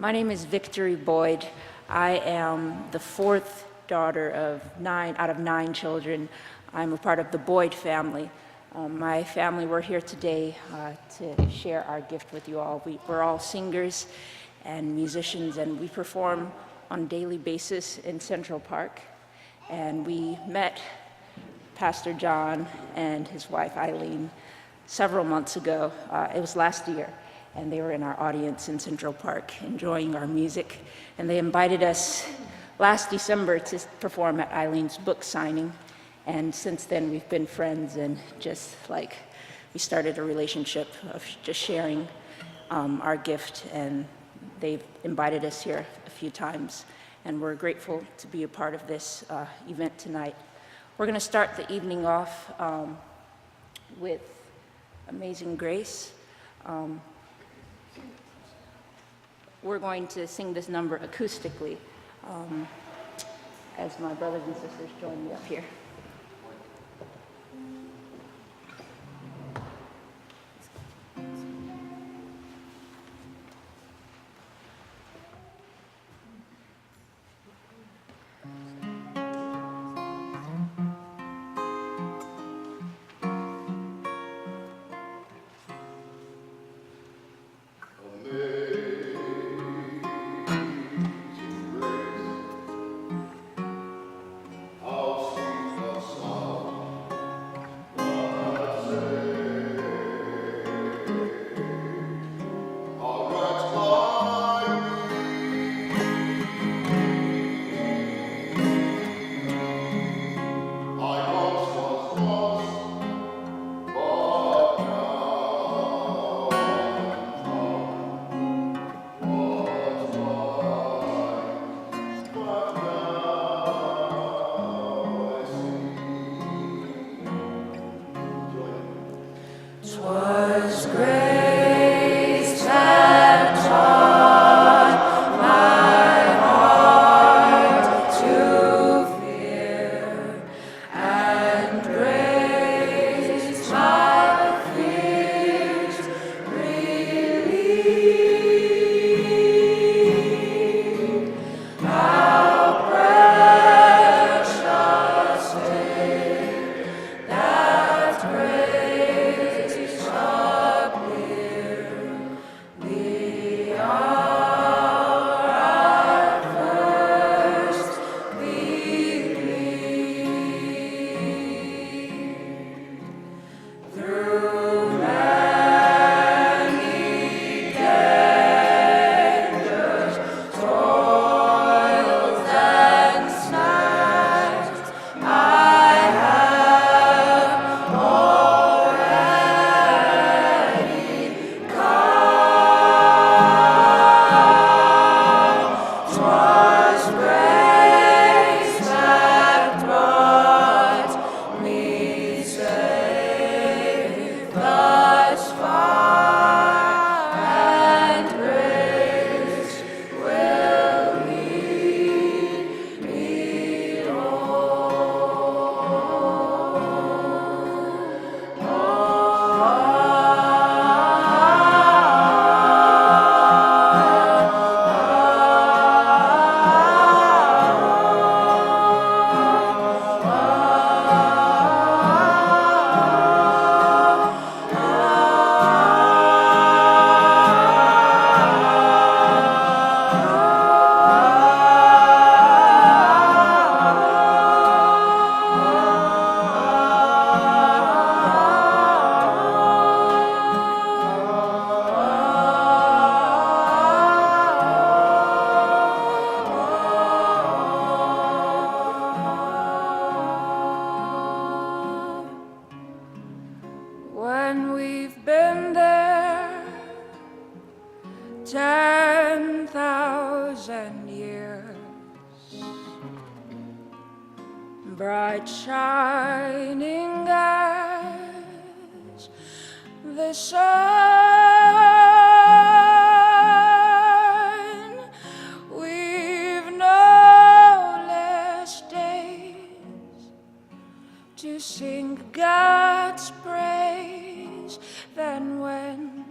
My name is Victory Boyd. I am the fourth daughter of 9 out of 9 children. I'm a part of the Boyd family. My family, we're here today to share our gift with you all. We're all singers and musicians, and we perform on a daily basis in Central Park. And we met Pastor John and his wife Eileen several months ago. It was last year, and they were in our audience in Central Park enjoying our music. And they invited us last December to perform at Eileen's book signing. And since then, we've been friends, and just like we started a relationship of just sharing our gift, and they've invited us here a few times, and we're grateful to be a part of this event tonight. We're going to start the evening off with Amazing Grace. We're going to sing this number acoustically as my brothers and sisters join me up here. When we've been there 10,000 years, bright shining as the sun, we've no less days to sing God's praise than when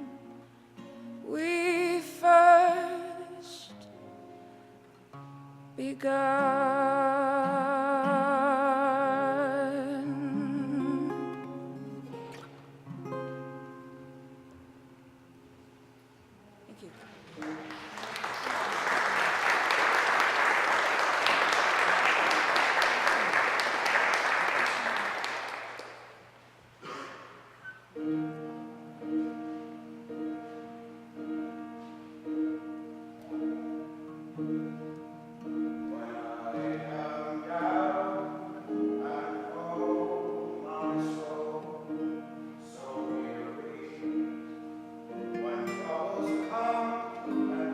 we first begun. Thank you. When troubles come and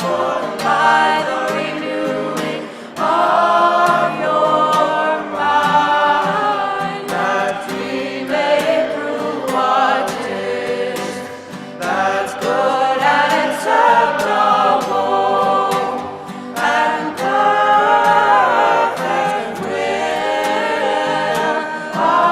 transformed by the renewing of your mind, that we may prove what is, that's good and acceptable and perfect will of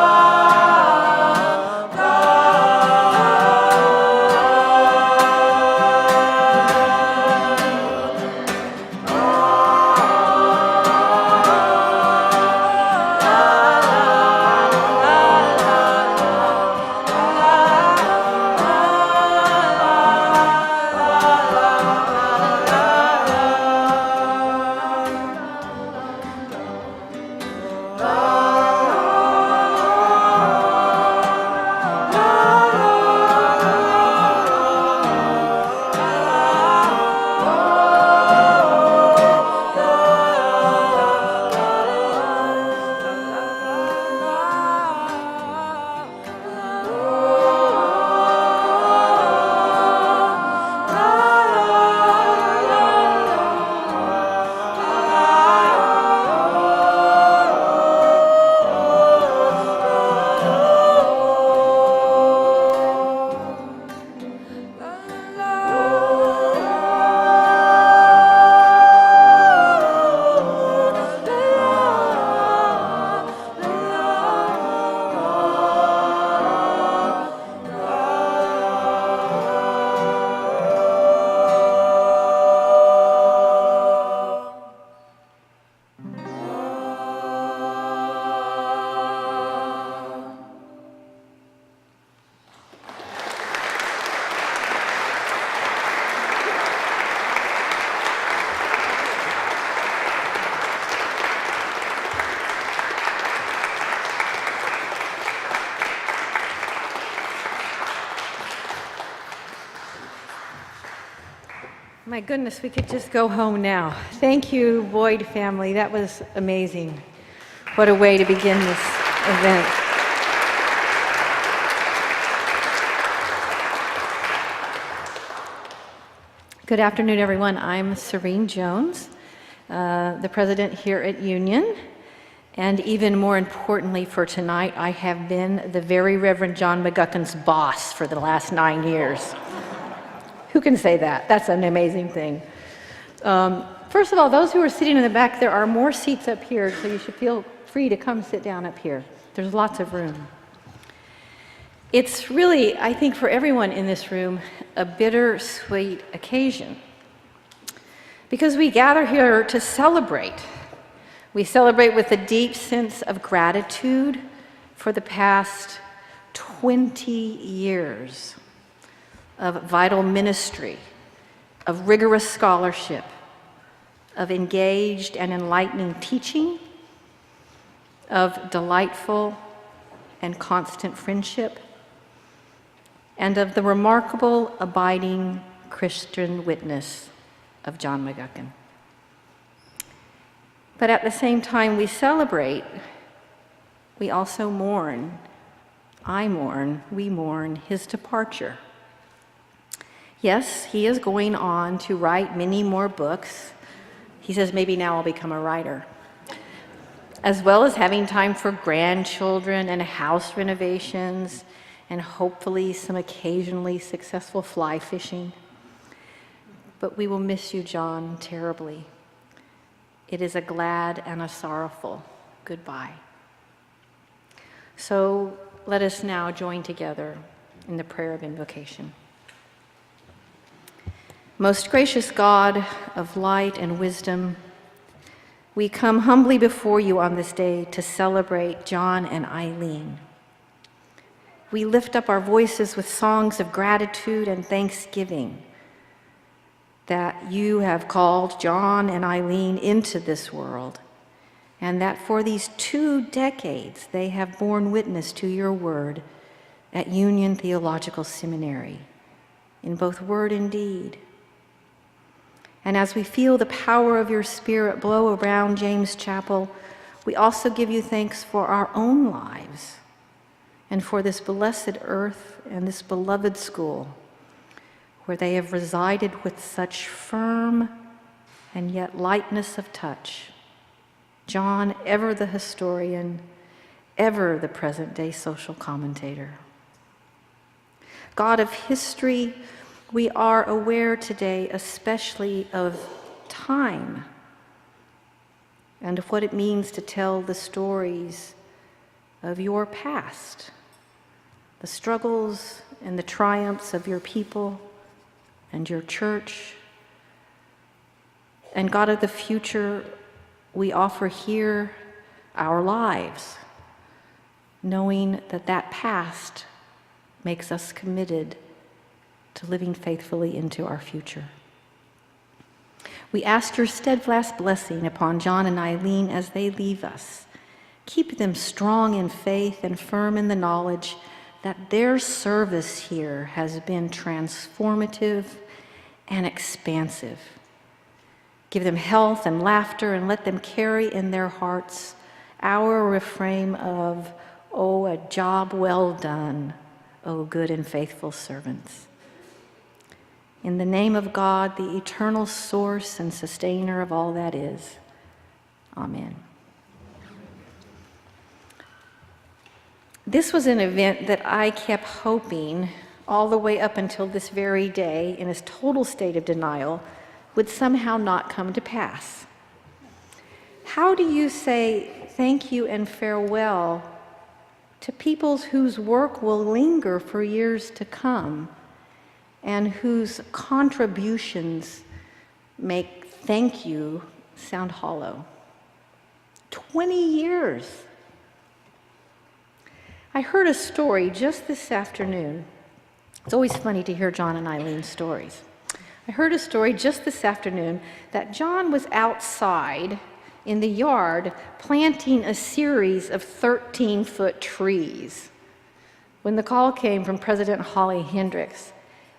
My goodness, we could just go home now. Thank you, Boyd family. That was amazing. What a way to begin this event. Good afternoon, everyone. I'm Serene Jones, the president here at Union. And even more importantly for tonight, I have been the very Reverend John McGuckin's boss for the last 9 years. Who can say that? That's an amazing thing. First of all, those who are sitting in the back, there are more seats up here, so you should feel free to come sit down up here. There's lots of room. It's really, I think, for everyone in this room, a bittersweet occasion. Because we gather here to celebrate. We celebrate with a deep sense of gratitude for the past 20 years of vital ministry, of rigorous scholarship, of engaged and enlightening teaching, of delightful and constant friendship, and of the remarkable, abiding Christian witness of John McGuckin. But at the same time we celebrate, we also mourn. I mourn, we mourn his departure. Yes, he is going on to write many more books. He says, maybe now I'll become a writer. As well as having time for grandchildren and house renovations and hopefully some occasionally successful fly fishing. But we will miss you, John, terribly. It is a glad and a sorrowful goodbye. So let us now join together in the prayer of invocation. Most gracious God of light and wisdom, we come humbly before you on this day to celebrate John and Eileen. We lift up our voices with songs of gratitude and thanksgiving that you have called John and Eileen into this world, and that for these 2 decades they have borne witness to your word at Union Theological Seminary, in both word and deed. And as we feel the power of your Spirit blow around James Chapel, we also give you thanks for our own lives and for this blessed earth and this beloved school, where they have resided with such firm and yet lightness of touch. John, ever the historian, ever the present-day social commentator. God of history, we are aware today especially of time and of what it means to tell the stories of your past, the struggles and the triumphs of your people and your church. And God of the future, we offer here our lives, knowing that that past makes us committed to living faithfully into our future. We ask your steadfast blessing upon John and Eileen as they leave us. Keep them strong in faith and firm in the knowledge that their service here has been transformative and expansive. Give them health and laughter, and let them carry in their hearts our refrain of, "Oh, a job well done, O good and faithful servants." In the name of God, the eternal source and sustainer of all that is. Amen. This was an event that I kept hoping all the way up until this very day, in a total state of denial, would somehow not come to pass. How do you say thank you and farewell to people whose work will linger for years to come and whose contributions make thank you sound hollow? 20 years. I heard a story just this afternoon. It's always funny to hear John and Eileen's stories. I heard a story just this afternoon that John was outside in the yard planting a series of 13-foot trees when the call came from President Holly Hendricks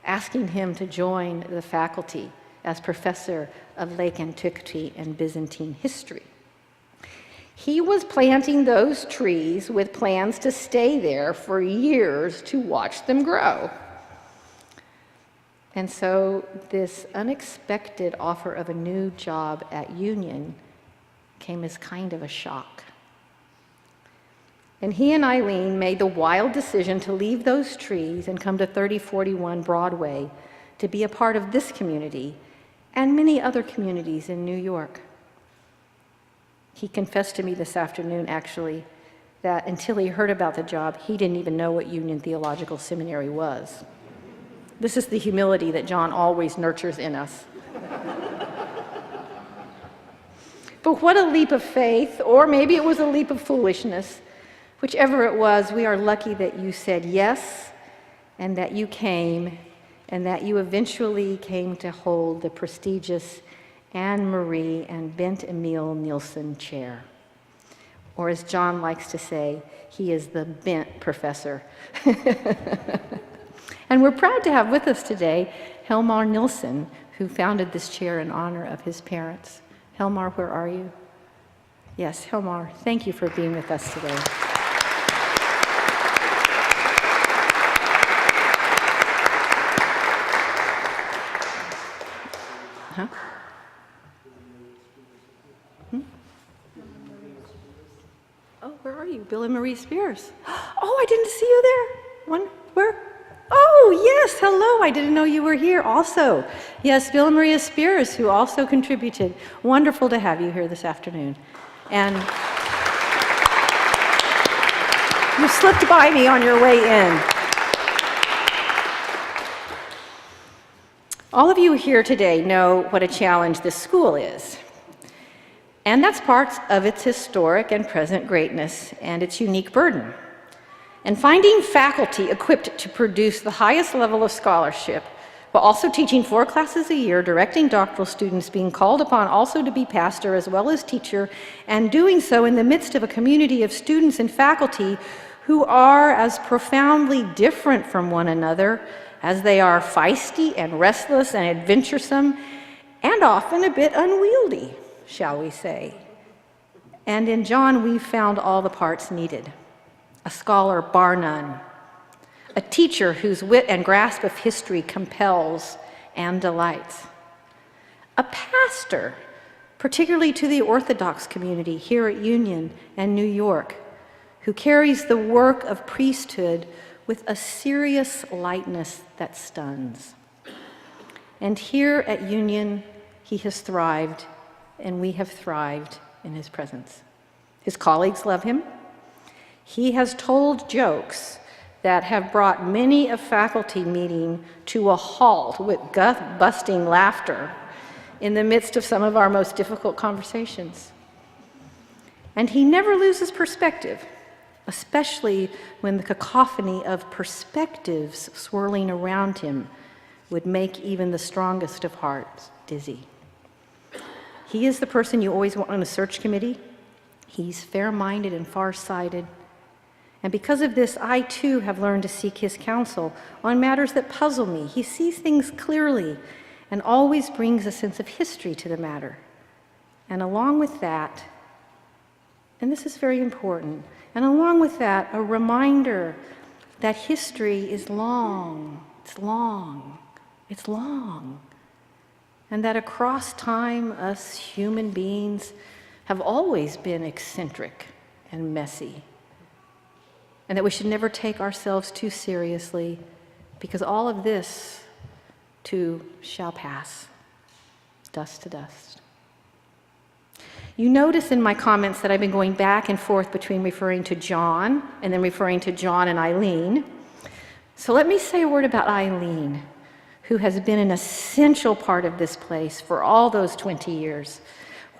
asking him to join the faculty as professor of Lake Antiquity and Byzantine history. He was planting those trees with plans to stay there for years to watch them grow. And so this unexpected offer of a new job at Union came as kind of a shock. And he and Eileen made the wild decision to leave those trees and come to 3041 Broadway to be a part of this community and many other communities in New York. He confessed to me this afternoon, actually, that until he heard about the job, he didn't even know what Union Theological Seminary was. This is the humility that John always nurtures in us. But what a leap of faith, or maybe it was a leap of foolishness. Whichever it was, we are lucky that you said yes, and that you came, and that you eventually came to hold the prestigious Anne Marie and Bent Emil Nielsen chair. Or as John likes to say, he is the bent professor. And we're proud to have with us today Helmar Nielsen, who founded this chair in honor of his parents. Helmar, where are you? Yes, Helmar, thank you for being with us today. Huh? Oh, where are you? Bill and Marie Spears. Oh, I didn't see you there. Where? Oh, yes, hello. I didn't know you were here also. Yes, Bill and Maria Spears, who also contributed. Wonderful to have you here this afternoon. And you slipped by me on your way in. All of you here today know what a challenge this school is. And that's part of its historic and present greatness and its unique burden. And finding faculty equipped to produce the highest level of scholarship, while also teaching 4 classes a year, directing doctoral students, being called upon also to be pastor as well as teacher, and doing so in the midst of a community of students and faculty who are as profoundly different from one another as they are feisty and restless and adventuresome and often a bit unwieldy, shall we say. And in John, we found all the parts needed. A scholar bar none, a teacher whose wit and grasp of history compels and delights, a pastor, particularly to the Orthodox community here at Union and New York, who carries the work of priesthood with a serious lightness that stuns. And here at Union, he has thrived, and we have thrived in his presence. His colleagues love him. He has told jokes that have brought many a faculty meeting to a halt with gut-busting laughter in the midst of some of our most difficult conversations. And he never loses perspective, especially when the cacophony of perspectives swirling around him would make even the strongest of hearts dizzy. He is the person you always want on a search committee. He's fair-minded and far-sighted. And because of this, I too have learned to seek his counsel on matters that puzzle me. He sees things clearly and always brings a sense of history to the matter. And along with that, and this is very important, and along with that, a reminder that history is long, it's long, it's long. And that across time, us human beings have always been eccentric and messy. And that we should never take ourselves too seriously, because all of this too shall pass, dust to dust. You notice in my comments that I've been going back and forth between referring to John and then referring to John and Eileen. So let me say a word about Eileen, who has been an essential part of this place for all those 20 years.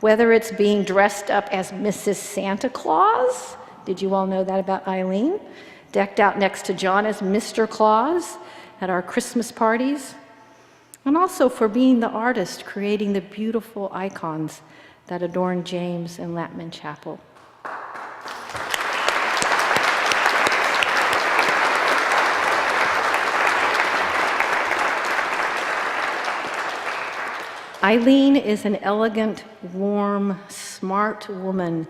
Whether it's being dressed up as Mrs. Santa Claus, did you all know that about Eileen? Decked out next to John as Mr. Claus at our Christmas parties. And also for being the artist creating the beautiful icons that adorn James and Lapman Chapel. Eileen is an elegant, warm, smart woman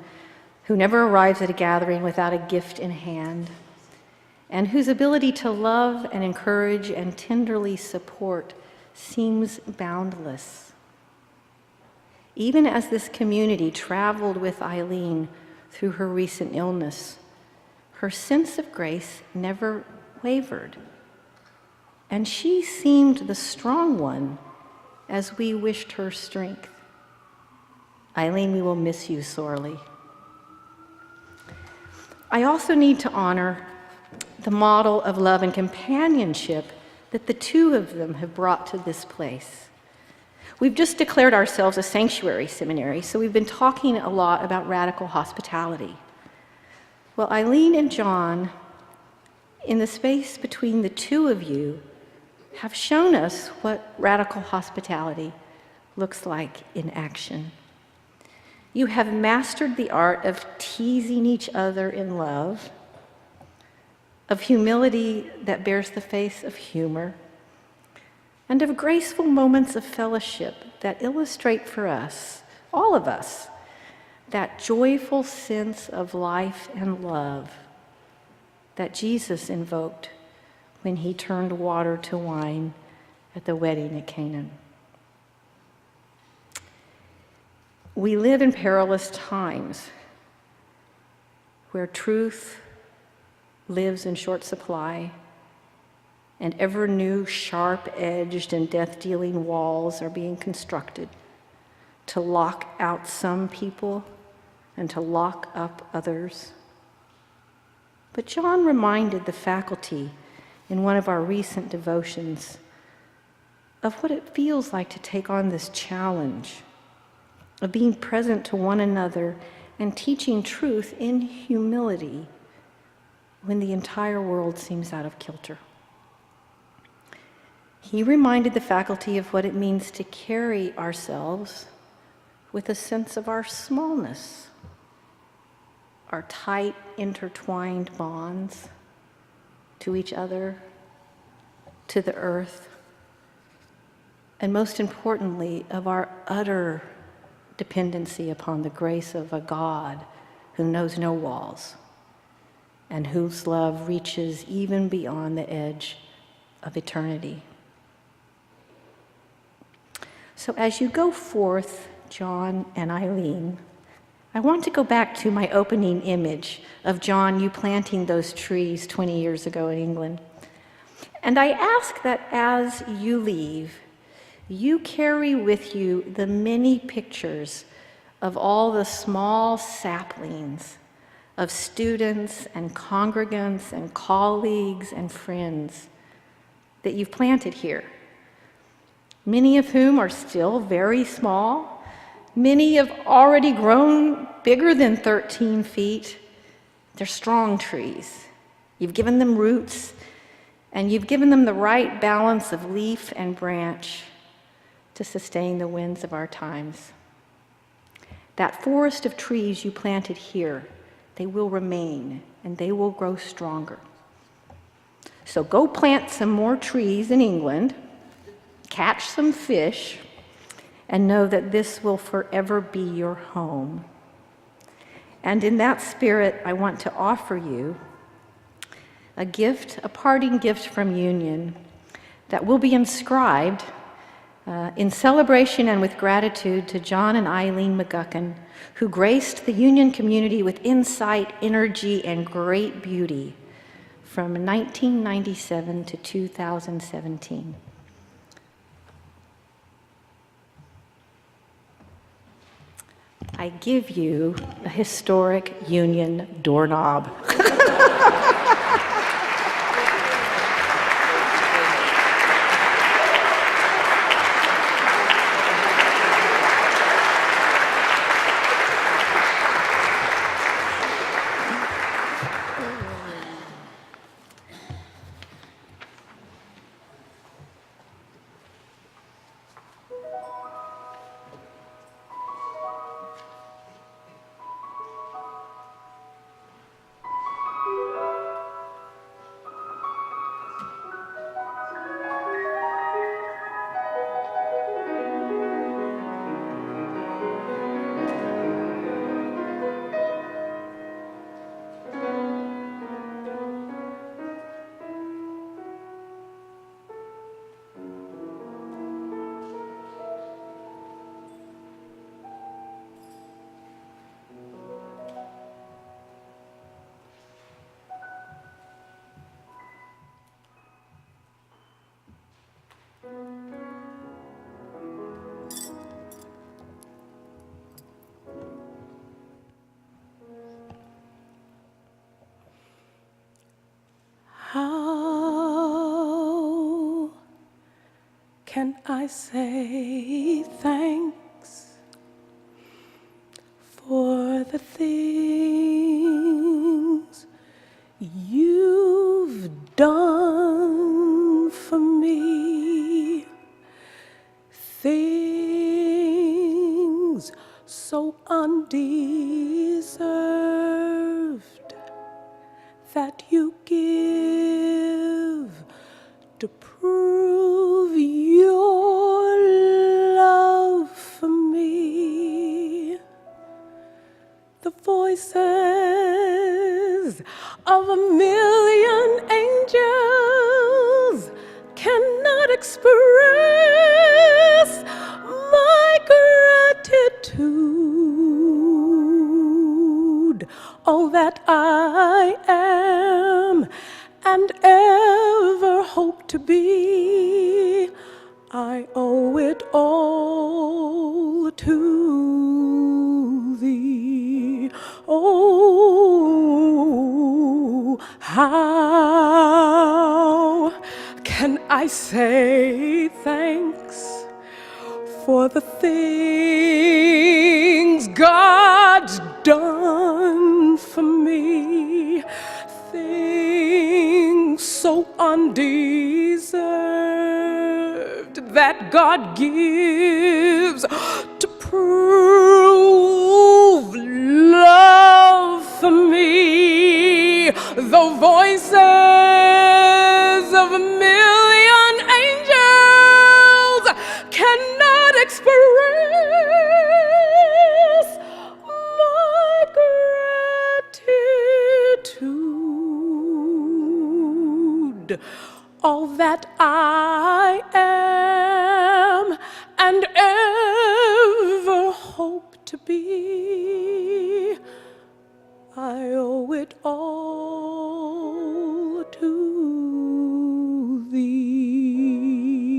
who never arrives at a gathering without a gift in hand, and whose ability to love and encourage and tenderly support seems boundless. Even as this community traveled with Eileen through her recent illness, her sense of grace never wavered, and she seemed the strong one as we wished her strength. Eileen, we will miss you sorely. I also need to honor the model of love and companionship that the two of them have brought to this place. We've just declared ourselves a sanctuary seminary, so we've been talking a lot about radical hospitality. Well, Eileen and John, in the space between the two of you, have shown us what radical hospitality looks like in action. You have mastered the art of teasing each other in love, of humility that bears the face of humor, and of graceful moments of fellowship that illustrate for us, all of us, that joyful sense of life and love that Jesus invoked when he turned water to wine at the wedding at Canaan. We live in perilous times where truth lives in short supply, and ever new sharp-edged and death-dealing walls are being constructed to lock out some people and to lock up others. But John reminded the faculty in one of our recent devotions of what it feels like to take on this challenge of being present to one another and teaching truth in humility when the entire world seems out of kilter. He reminded the faculty of what it means to carry ourselves with a sense of our smallness, our tight, intertwined bonds to each other, to the earth, and most importantly, of our utter dependency upon the grace of a God who knows no walls and whose love reaches even beyond the edge of eternity. So as you go forth, John and Eileen, I want to go back to my opening image of John, you planting those trees 20 years ago in England. And I ask that as you leave, you carry with you the many pictures of all the small saplings of students and congregants and colleagues and friends that you've planted here, many of whom are still very small. Many have already grown bigger than 13 feet. They're strong trees. You've given them roots, and you've given them the right balance of leaf and branch to sustain the winds of our times. That forest of trees you planted here, they will remain, and they will grow stronger. So go plant some more trees in England, catch some fish, and know that this will forever be your home. And in that spirit, I want to offer you a gift, a parting gift from Union that will be inscribed in celebration and with gratitude to John and Eileen McGuckin, who graced the Union community with insight, energy, and great beauty from 1997 to 2017. I give you a historic Union doorknob. How can I say thanks for the things you've done for me? Things so undeserved that you give to prove your love for me. The voices of a million angels cannot express my gratitude. All that I am and ever hope to be, I owe it all to thee. Oh, how can I say thanks for the things God's done for me? Things so undeserved that God gives to prove love for me. The voices of a million angels cannot express my gratitude. all that I am and ever hope to be. I owe it all to thee.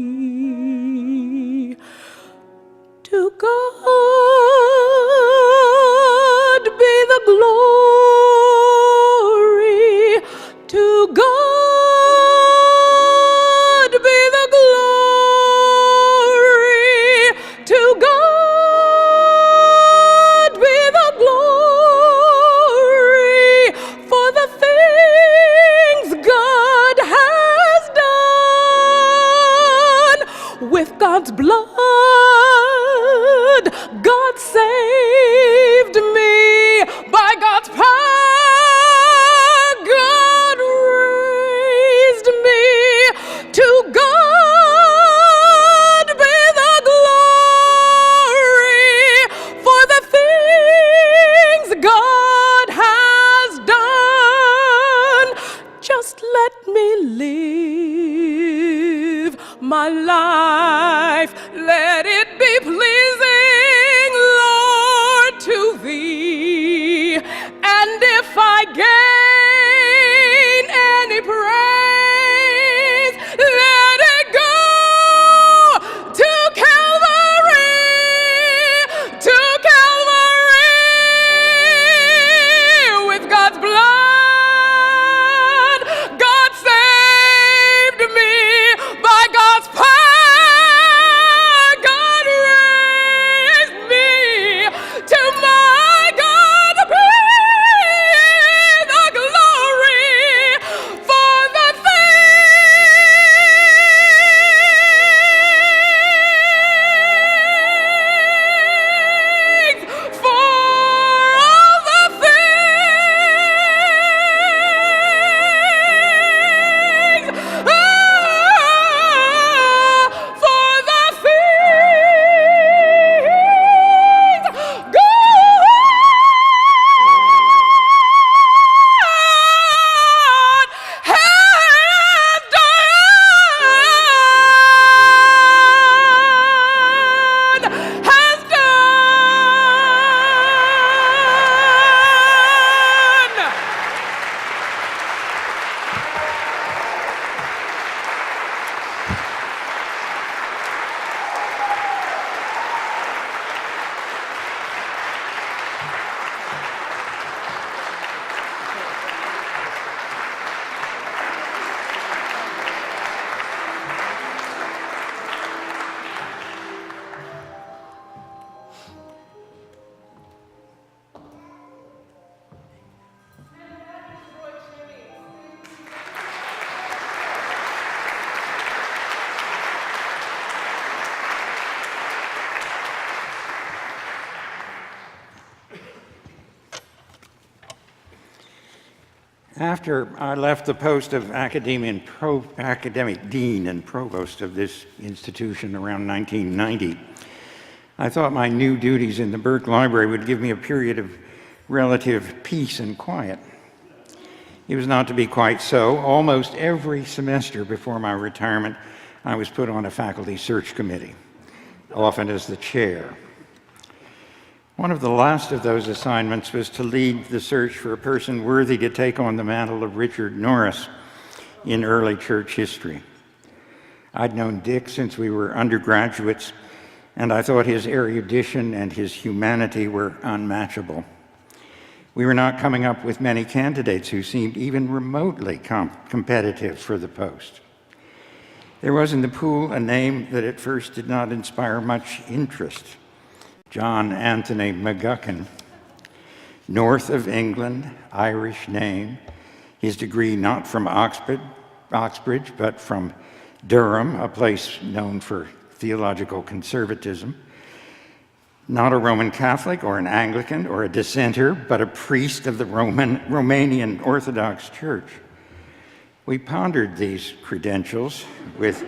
To God be the glory. To God be the glory. To God be the glory for the things God has done. With God's blood, God saved me. By God's power, God raised me. To God be the glory for the things God has done. Just let me live my life. Let it be pleasing, Lord, to thee. And if I gain any praise, let it go to Calvary, to Calvary. With God's blood, God saved me. By God's power, God raised me. To my God be the glory for the things, for all the things, for the things God has done. After I left the post of academic dean and provost of this institution around 1990, I thought my new duties in the Burke Library would give me a period of relative peace and quiet. It was not to be quite so. Almost every semester before my retirement, I was put on a faculty search committee, often as the chair. One of the last of those assignments was to lead the search for a person worthy to take on the mantle of Richard Norris in early church history. I'd known Dick since we were undergraduates, and I thought his erudition and his humanity were unmatchable. We were not coming up with many candidates who seemed even remotely competitive for the post. There was in the pool a name that at first did not inspire much interest: John Anthony McGuckin. North of England, Irish name, his degree not from Oxbridge, but from Durham, a place known for theological conservatism. Not a Roman Catholic or an Anglican or a dissenter, but a priest of the Romanian Orthodox Church. We pondered these credentials with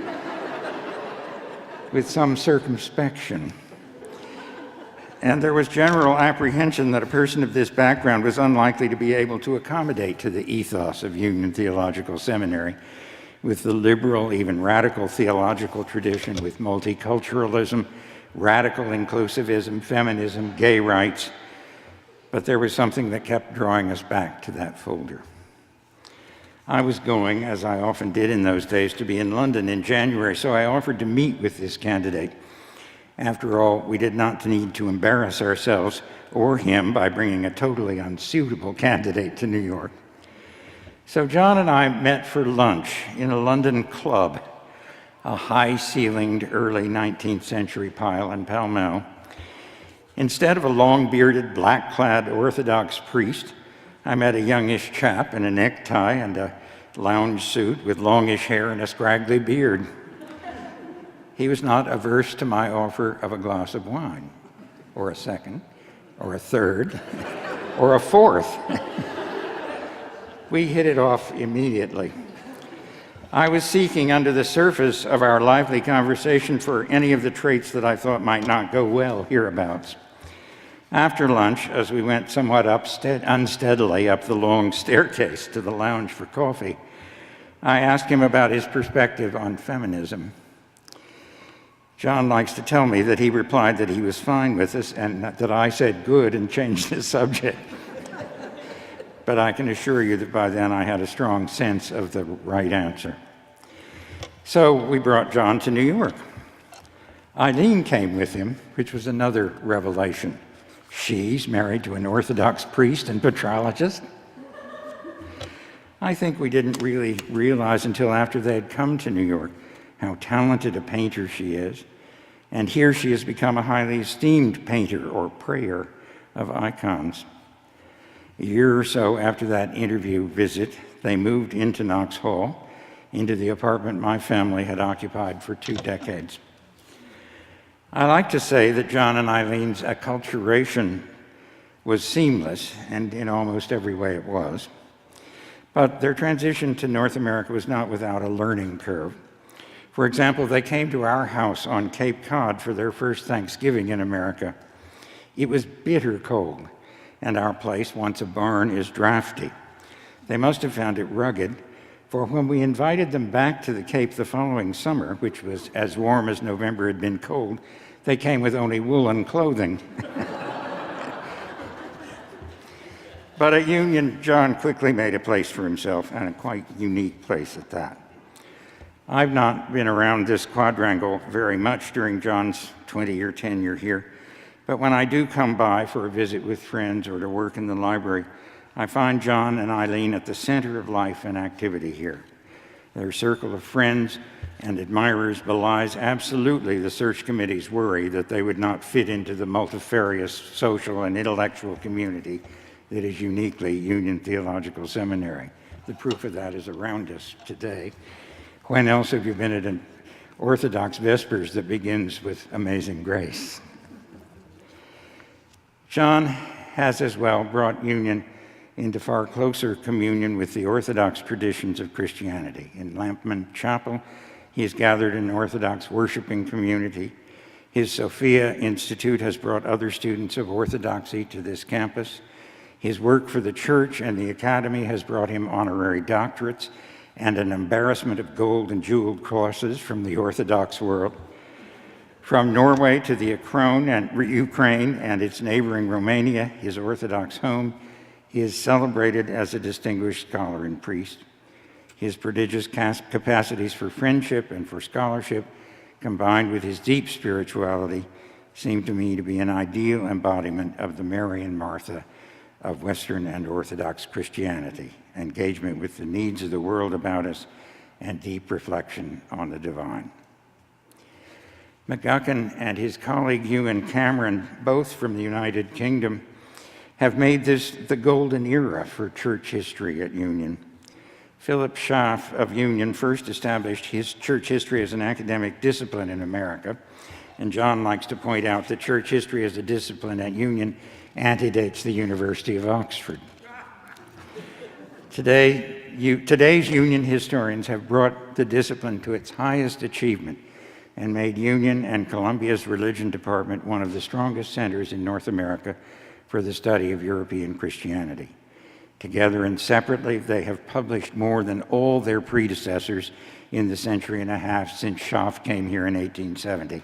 some circumspection. And there was general apprehension that a person of this background was unlikely to be able to accommodate to the ethos of Union Theological Seminary, with the liberal, even radical theological tradition, with multiculturalism, radical inclusivism, feminism, gay rights. But there was something that kept drawing us back to that folder. I was going, as I often did in those days, to be in London in January, so I offered to meet with this candidate. After all, we did not need to embarrass ourselves or him by bringing a totally unsuitable candidate to New York. So John and I met for lunch in a London club, a high-ceilinged early 19th century pile in Pall Mall. Instead of a long-bearded, black-clad Orthodox priest, I met a youngish chap in a necktie and a lounge suit with longish hair and a scraggly beard. He was not averse to my offer of a glass of wine, or a second, or a third, or a fourth. We hit it off immediately. I was seeking under the surface of our lively conversation for any of the traits that I thought might not go well hereabouts. After lunch, as we went somewhat unsteadily up the long staircase to the lounge for coffee, I asked him about his perspective on feminism. John likes to tell me that he replied that he was fine with us and that I said good and changed the subject. But I can assure you that by then I had a strong sense of the right answer. So we brought John to New York. Eileen came with him, which was another revelation. She's married to an Orthodox priest and petrologist. I think we didn't really realize until after they had come to New York how talented a painter she is. And here she has become a highly esteemed painter or prayer of icons. A year or so after that interview visit, they moved into Knox Hall, into the apartment my family had occupied for 2 decades. I like to say that John and Eileen's acculturation was seamless, and in almost every way it was. But their transition to North America was not without a learning curve. For example, they came to our house on Cape Cod for their first Thanksgiving in America. It was bitter cold, and our place, once a barn, is drafty. They must have found it rugged, for when we invited them back to the Cape the following summer, which was as warm as November had been cold, they came with only woolen clothing. But at Union, John quickly made a place for himself, and a quite unique place at that. I've not been around this quadrangle very much during John's 20-year tenure here, but when I do come by for a visit with friends or to work in the library, I find John and Eileen at the center of life and activity here. Their circle of friends and admirers belies absolutely the search committee's worry that they would not fit into the multifarious social and intellectual community that is uniquely Union Theological Seminary. The proof of that is around us today. When else have you been at an Orthodox Vespers that begins with Amazing Grace? John has as well brought Union into far closer communion with the Orthodox traditions of Christianity. In Lampman Chapel, he has gathered an Orthodox worshiping community. His Sophia Institute has brought other students of Orthodoxy to this campus. His work for the church and the academy has brought him honorary doctorates and an embarrassment of gold and jeweled crosses from the Orthodox world. From Norway to the Ukraine and its neighboring Romania, his Orthodox home, he is celebrated as a distinguished scholar and priest. His prodigious capacities for friendship and for scholarship, combined with his deep spirituality, seem to me to be an ideal embodiment of the Mary and Martha of Western and Orthodox Christianity, engagement with the needs of the world about us, and deep reflection on the divine. McGuckin and his colleague Ewan Cameron, both from the United Kingdom, have made this the golden era for church history at Union. Philip Schaff of Union first established his church history as an academic discipline in America, and John likes to point out that church history as a discipline at Union antedates the University of Oxford. Today's Union historians have brought the discipline to its highest achievement and made Union and Columbia's religion department one of the strongest centers in North America for the study of European Christianity. Together and separately, they have published more than all their predecessors in the century and a half since Schaff came here in 1870.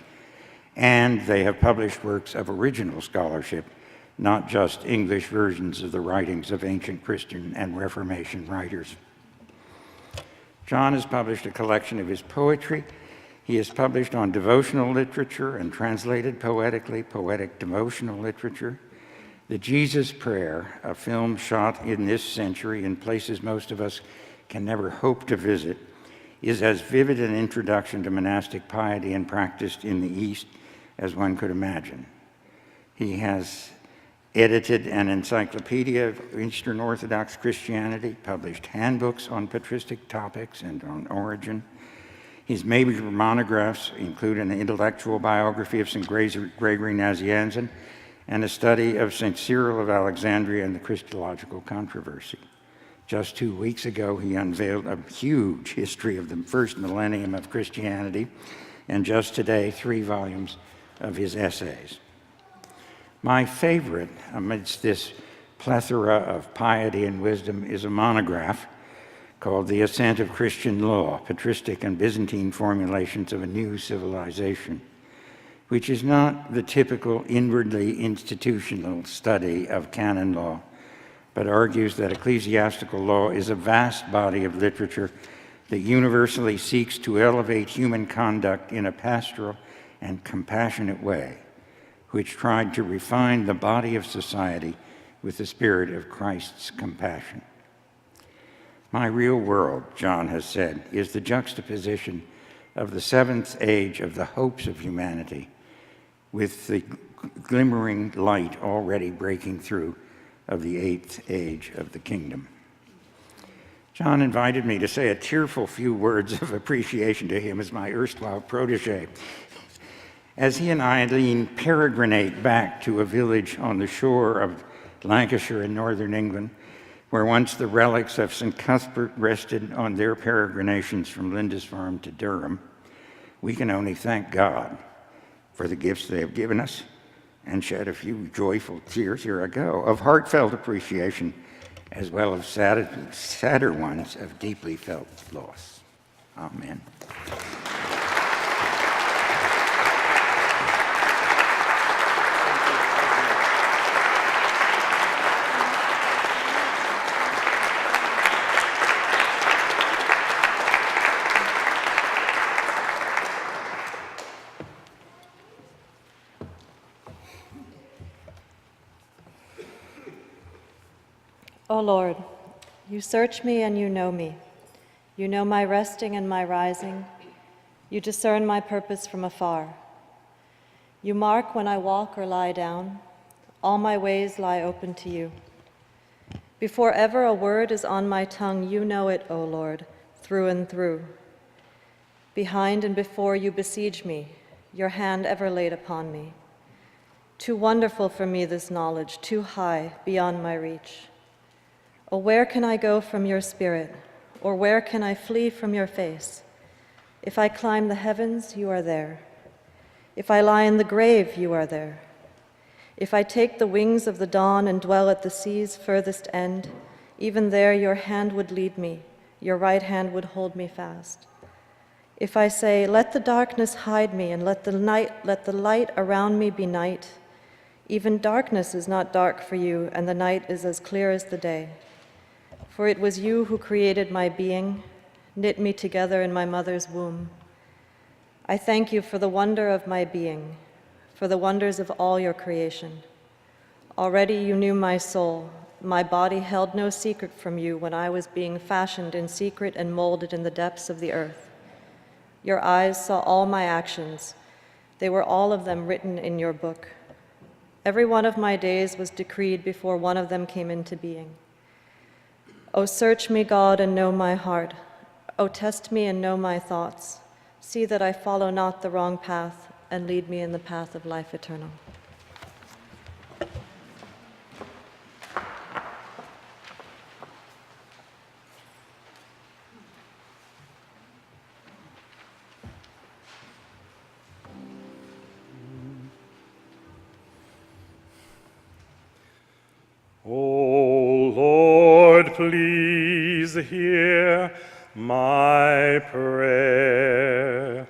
And they have published works of original scholarship, not just English versions of the writings of ancient Christian and Reformation writers. John has published a collection of his poetry. He has published on devotional literature and translated poetically poetic devotional literature. The Jesus Prayer, a film shot in this century in places most of us can never hope to visit, is as vivid an introduction to monastic piety and practice in the East as one could imagine. He has edited an encyclopedia of Eastern Orthodox Christianity, published handbooks on patristic topics and on origin. His major monographs include an intellectual biography of St. Gregory Nazianzen and a study of St. Cyril of Alexandria and the Christological controversy. Just 2 weeks ago, he unveiled a huge history of the first millennium of Christianity, and just today, 3 volumes of his essays. My favorite amidst this plethora of piety and wisdom is a monograph called The Ascent of Christian Law, Patristic and Byzantine Formulations of a New Civilization, which is not the typical inwardly institutional study of canon law, but argues that ecclesiastical law is a vast body of literature that universally seeks to elevate human conduct in a pastoral and compassionate way, which tried to refine the body of society with the spirit of Christ's compassion. My real world, John has said, is the juxtaposition of the seventh age of the hopes of humanity with the glimmering light already breaking through of the eighth age of the kingdom. John invited me to say a tearful few words of appreciation to him as my erstwhile protege. As he and Eileen peregrinate back to a village on the shore of Lancashire in northern England, where once the relics of St. Cuthbert rested on their peregrinations from Lindisfarne to Durham, we can only thank God for the gifts they have given us and shed a few joyful tears, here I go, of heartfelt appreciation, as well as sadder ones of deeply felt loss. Amen. O Lord, you search me and you know me. You know my resting and my rising. You discern my purpose from afar. You mark when I walk or lie down. All my ways lie open to you. Before ever a word is on my tongue, you know it, O Lord, through and through. Behind and before you besiege me, your hand ever laid upon me. Too wonderful for me this knowledge, too high, beyond my reach. Oh, where can I go from your spirit, or where can I flee from your face? If I climb the heavens, you are there. If I lie in the grave, you are there. If I take the wings of the dawn and dwell at the sea's furthest end, even there your hand would lead me, your right hand would hold me fast. If I say, let the darkness hide me, and let the light around me be night, even darkness is not dark for you, and the night is as clear as the day. For it was you who created my being, knit me together in my mother's womb. I thank you for the wonder of my being, for the wonders of all your creation. Already you knew my soul. My body held no secret from you when I was being fashioned in secret and molded in the depths of the earth. Your eyes saw all my actions. They were all of them written in your book. Every one of my days was decreed before one of them came into being. O search me, God, and know my heart. O test me and know my thoughts. See that I follow not the wrong path, and lead me in the path of life eternal. O Lord, please hear my prayer.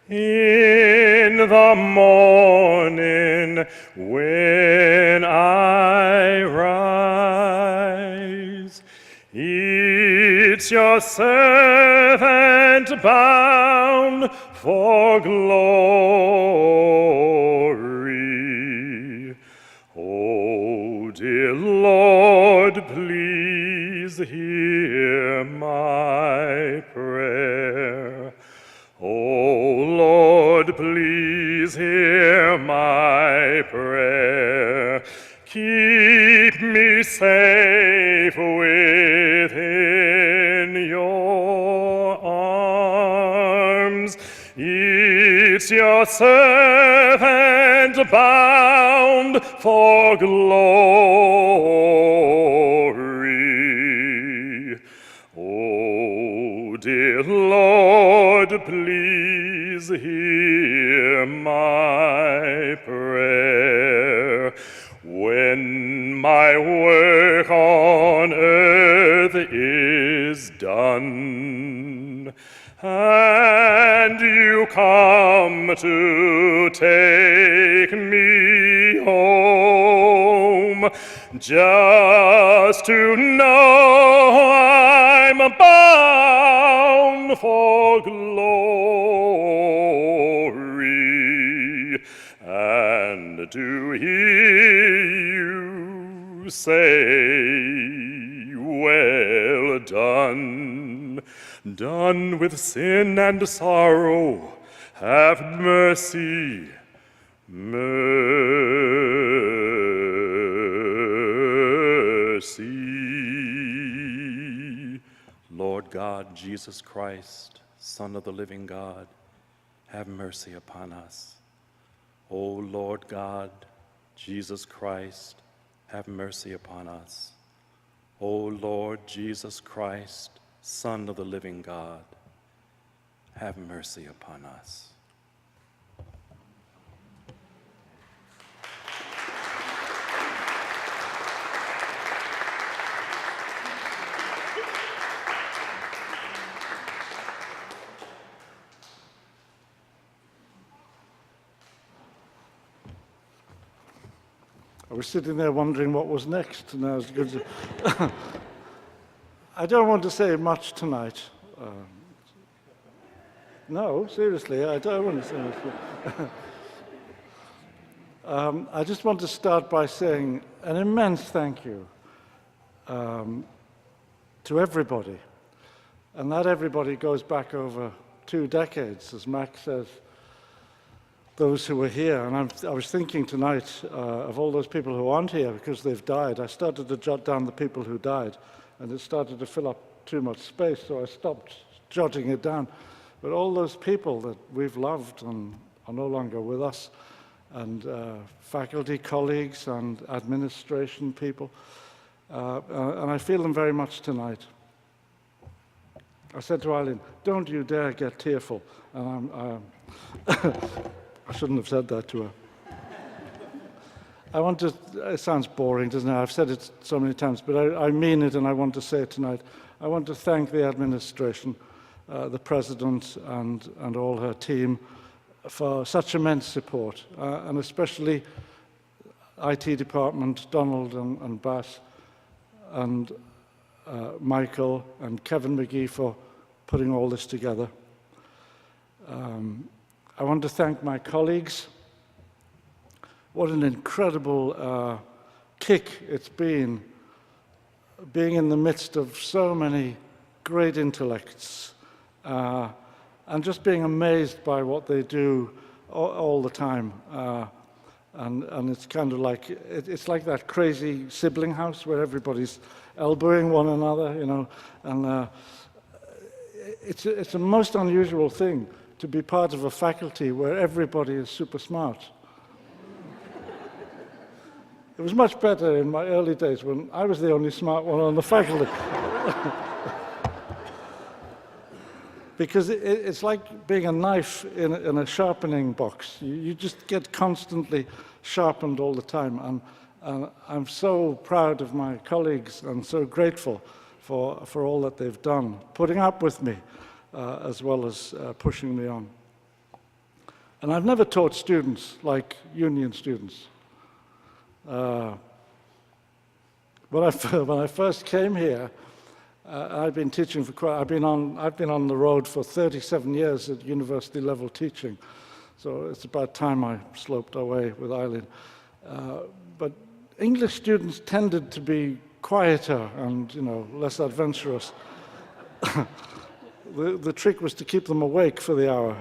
In the morning when I rise, it's your servant bound for glory. Oh, dear Lord, please hear my prayer. Oh, Lord, please hear my prayer. Keep me safe within your arms. It's your servant bound for glory. Oh, dear Lord, please hear my prayer. When my work on earth is done, and you come to take me home, just to know I'm bound for glory, and to hear you say, well done, done with sin and sorrow, have mercy, mercy. Lord God, Jesus Christ, Son of the living God, have mercy upon us. O Lord God, Jesus Christ, have mercy upon us. O Lord Jesus Christ, Son of the living God, have mercy upon us. I was sitting there wondering what was next, and I was good to I don't want to say much tonight. No, seriously, I don't want to say much. I just want to start by saying an immense thank you to everybody. And that everybody goes back over 2 decades, as Max says, those who were here. And I was thinking tonight of all those people who aren't here because they've died. I started to jot down the people who died, and it started to fill up too much space, so I stopped jotting it down. But all those people that we've loved and are no longer with us, and faculty colleagues and administration people, and I feel them very much tonight. I said to Eileen, don't you dare get tearful. And I shouldn't have said that to her. I want to, it sounds boring, doesn't it? I've said it so many times, but I mean it, and I want to say it tonight. I want to thank the administration, the president and all her team for such immense support, and especially IT department, Donald and Bass, and Michael and Kevin McGee for putting all this together. I want to thank my colleagues. What an incredible kick it's been, being in the midst of so many great intellects, and just being amazed by what they do all the time. And it's kind of like, it's like that crazy sibling house where everybody's elbowing one another, you know, and it's a most unusual thing to be part of a faculty where everybody is super smart. It was much better in my early days when I was the only smart one on the faculty. Because it's like being a knife in a sharpening box. You just get constantly sharpened all the time. And I'm so proud of my colleagues and so grateful for all that they've done, putting up with me as well as pushing me on. And I've never taught students like union students. When I first came here, I've been teaching for I've been on the road for 37 years at university level teaching, so it's about time I sloped away with Eileen. But English students tended to be quieter and less adventurous. The trick was to keep them awake for the hour.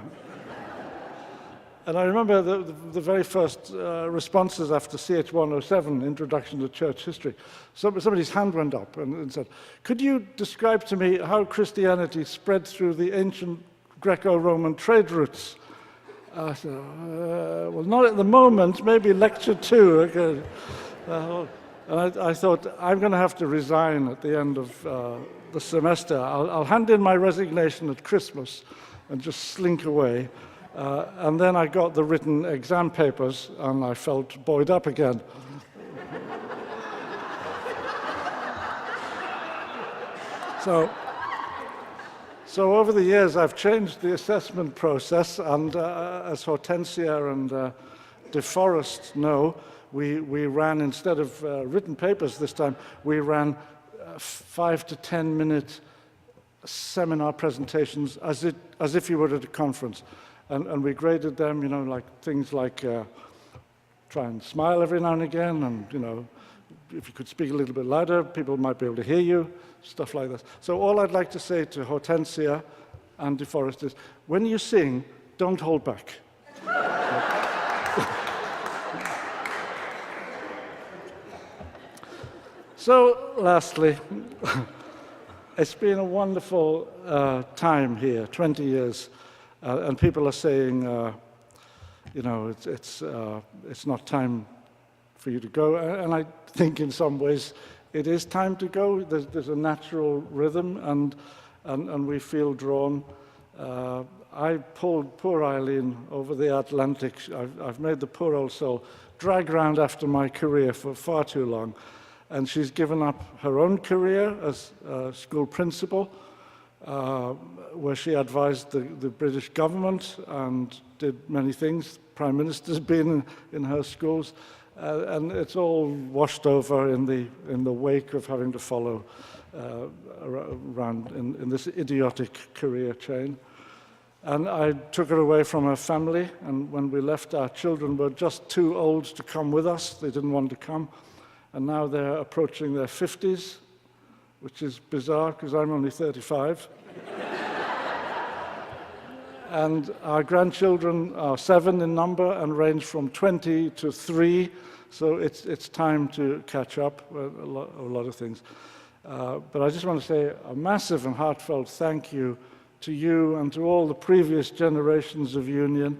And I remember the very first responses after CH 107, Introduction to Church History. Somebody's hand went up and said, "Could you describe to me how Christianity spread through the ancient Greco-Roman trade routes?" I said, "Well, not at the moment, maybe lecture 2. Okay." And I thought, I'm going to have to resign at the end of the semester. I'll hand in my resignation at Christmas and just slink away. And then I got the written exam papers, and I felt buoyed up again. So over the years, I've changed the assessment process, and as Hortensia and DeForest know, we ran, instead of written papers this time, we ran 5 to 10 minute seminar presentations as if you were at a conference. And we graded them, like things like try and smile every now and again, and if you could speak a little bit louder, people might be able to hear you, stuff like that. So all I'd like to say to Hortensia and DeForest is, when you sing, don't hold back. So lastly, it's been a wonderful time here, 20 years. And people are saying, it's not time for you to go. And I think in some ways it is time to go. There's a natural rhythm, and we feel drawn. I pulled poor Eileen over the Atlantic. I've made the poor old soul drag round after my career for far too long. And she's given up her own career as school principal, where she advised the British government and did many things. Prime Minister's been in her schools, and it's all washed over in the wake of having to follow around in this idiotic career chain. And I took her away from her family, and when we left, our children were just too old to come with us. They didn't want to come, and now they're approaching their 50s, which is bizarre because I'm only 35. And our grandchildren are 7 in number and range from 20 to 3, so it's time to catch up with a lot of things. But I just want to say a massive and heartfelt thank you to you and to all the previous generations of union,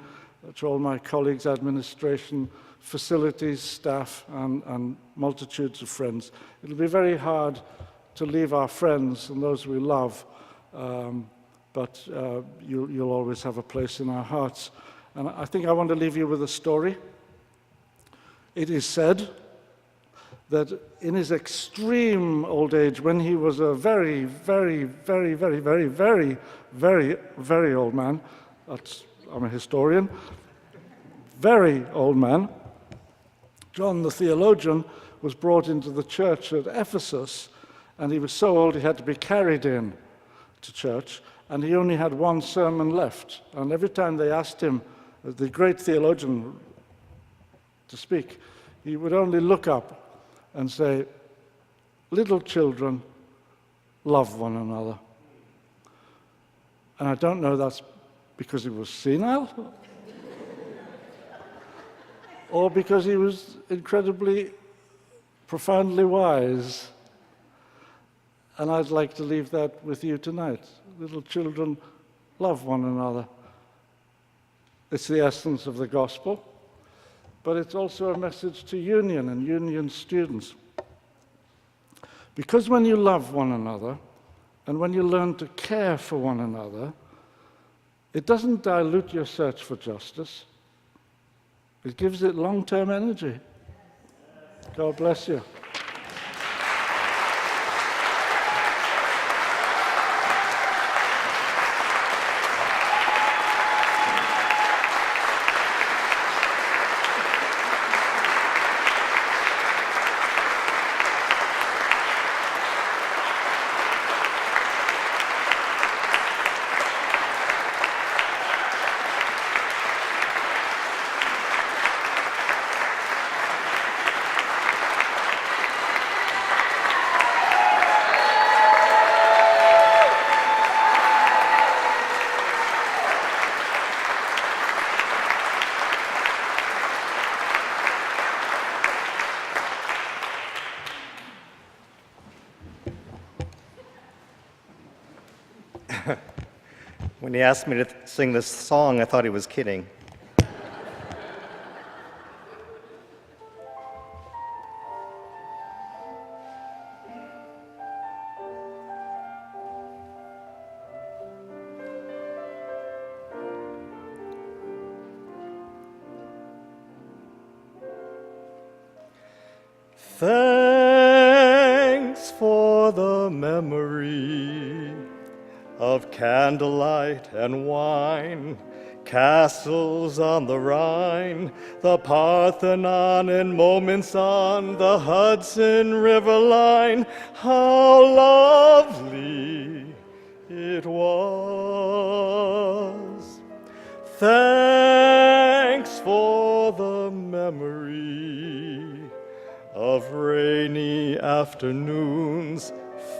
to all my colleagues, administration, facilities, staff, and multitudes of friends. It'll be very hard to leave our friends and those we love, but you'll always have a place in our hearts. And I think I want to leave you with a story. It is said that in his extreme old age, when he was a very, very, very, very, very, very, very, very old man, I'm a historian, very old man, John the theologian was brought into the church at Ephesus, and he was so old he had to be carried in to church, and he only had one sermon left. And every time they asked him, the great theologian, to speak, he would only look up and say, "Little children, love one another." And I don't know that's because he was senile or because he was incredibly, profoundly wise. And I'd like to leave that with you tonight. Little children, love one another. It's the essence of the gospel, but it's also a message to union and union students. Because when you love one another, and when you learn to care for one another, it doesn't dilute your search for justice. It gives it long-term energy. God bless you. When he asked me to sing this song, I thought he was kidding. Thanks for the memory of candlelight and wine, castles on the Rhine, the Parthenon, and moments on the Hudson River line. How lovely it was. Thanks for the memory of rainy afternoons,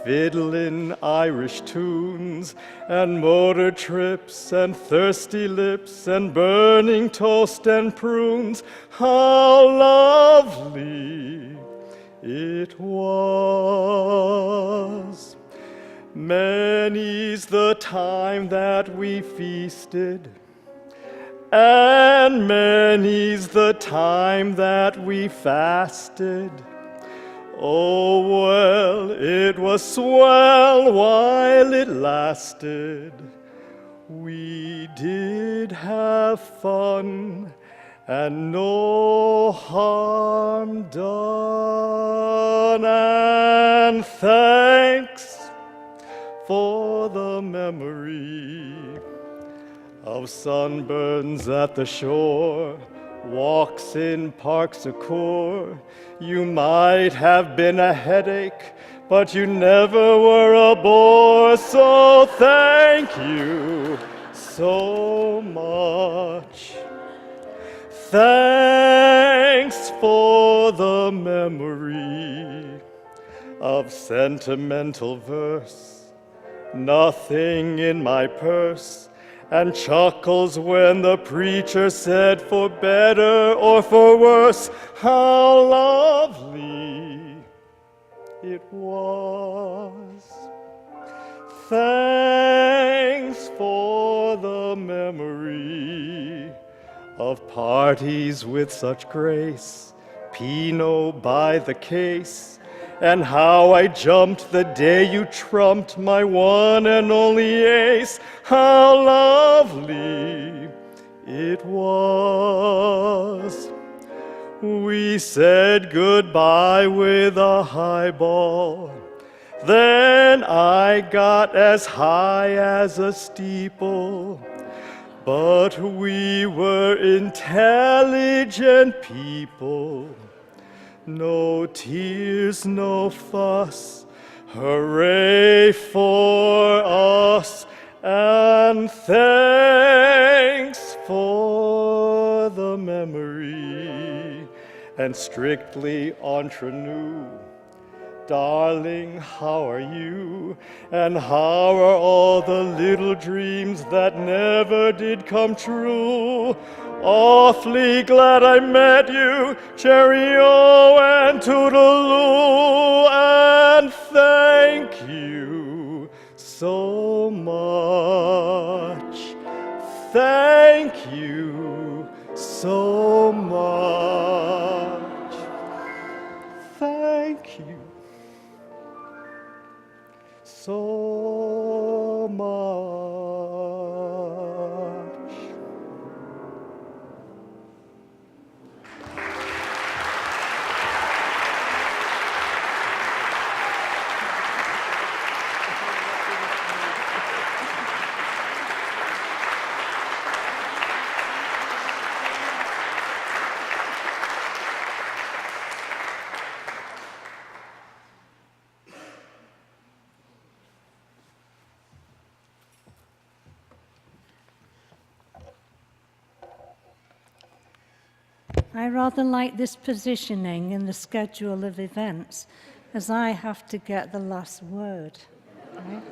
fiddlin' Irish tunes, and motor trips, and thirsty lips, and burning toast and prunes. How lovely it was. Many's the time that we feasted, and many's the time that we fasted. Oh, well, it was swell while it lasted. We did have fun, and no harm done. And thanks for the memory of sunburns at the shore, walks in parks of core. You might have been a headache, but you never were a bore. So thank you so much. Thanks for the memory of sentimental verse, nothing in my purse, and chuckles when the preacher said, for better or for worse. How lovely it was. Thanks for the memory of parties with such grace, Pinot by the case, and how I jumped the day you trumped my one and only ace. How lovely it was. We said goodbye with a highball. Then I got as high as a steeple. But we were intelligent people. No tears, no fuss, hooray for us, and thanks for the memory, and strictly entre nous. Darling, how are you? And how are all the little dreams that never did come true? Awfully glad I met you, cheerio and toodaloo, and thank you so much. Thank you so much. Thank you so much. I rather like this positioning in the schedule of events, as I have to get the last word. Right?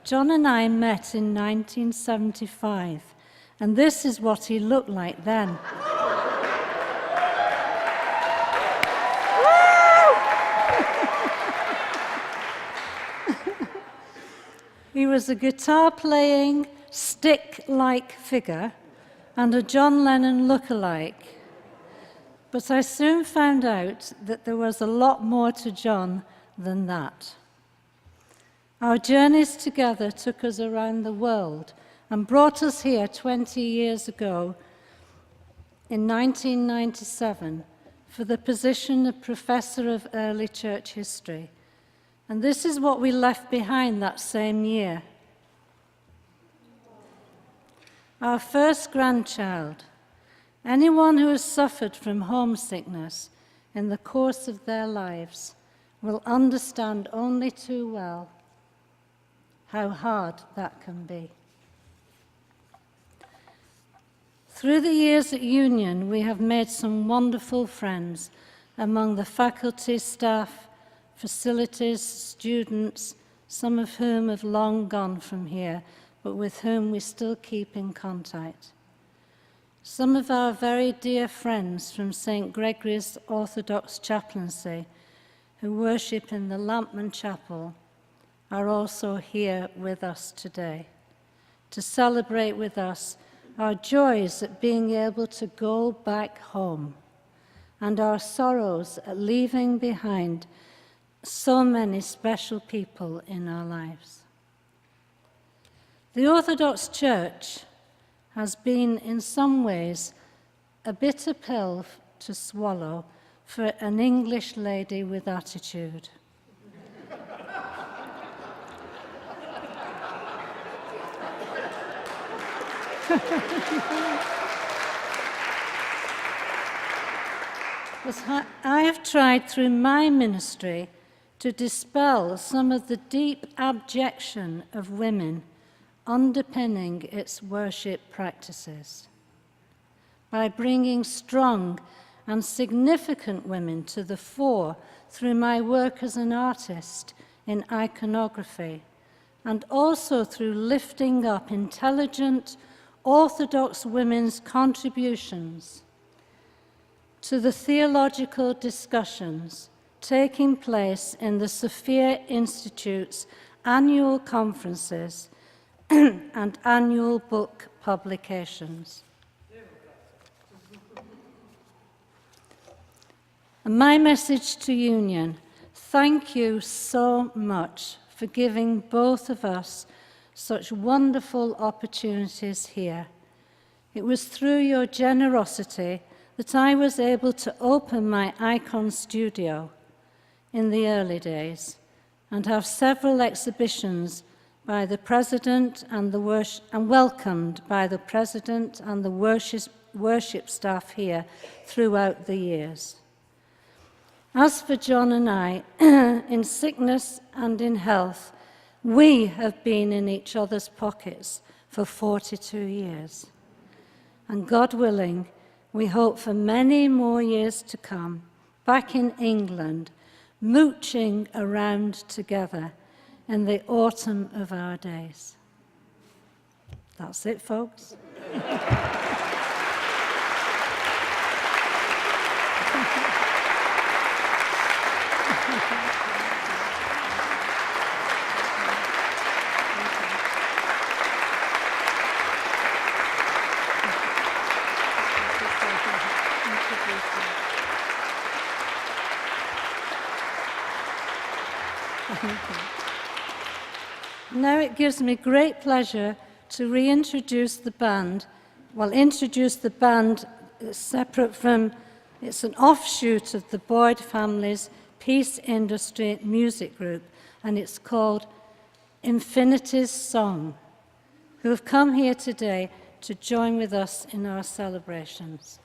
John and I met in 1975, and this is what he looked like then. He was a guitar-playing, stick-like figure and a John Lennon look-alike. But I soon found out that there was a lot more to John than that. Our journeys together took us around the world and brought us here 20 years ago in 1997 for the position of Professor of Early Church History. And this is what we left behind that same year. Our first grandchild. Anyone who has suffered from homesickness in the course of their lives will understand only too well how hard that can be. Through the years at Union, we have made some wonderful friends among the faculty, staff, facilities, students, some of whom have long gone from here, but with whom we still keep in contact. Some of our very dear friends from St. Gregory's Orthodox Chaplaincy, who worship in the Lampman Chapel, are also here with us today to celebrate with us our joys at being able to go back home and our sorrows at leaving behind so many special people in our lives. The Orthodox Church has been, in some ways, a bitter pill to swallow for an English lady with attitude. But I have tried through my ministry to dispel some of the deep abjection of women underpinning its worship practices by bringing strong and significant women to the fore through my work as an artist in iconography, and also through lifting up intelligent Orthodox women's contributions to the theological discussions taking place in the Sophia Institute's annual conferences and annual book publications. And my message to Union, thank you so much for giving both of us such wonderful opportunities here. It was through your generosity that I was able to open my icon studio in the early days and have several exhibitions by the President and welcomed by the President and the worship staff here throughout the years. As for John and I, in sickness and in health, we have been in each other's pockets for 42 years. And God willing, we hope for many more years to come, back in England, mooching around together in the autumn of our days. That's it, folks. Now it gives me great pleasure to reintroduce the band. Well, introduce the band separate from, it's an offshoot of the Boyd family's Peace Industry music group, and it's called Infinity's Song, who have come here today to join with us in our celebrations.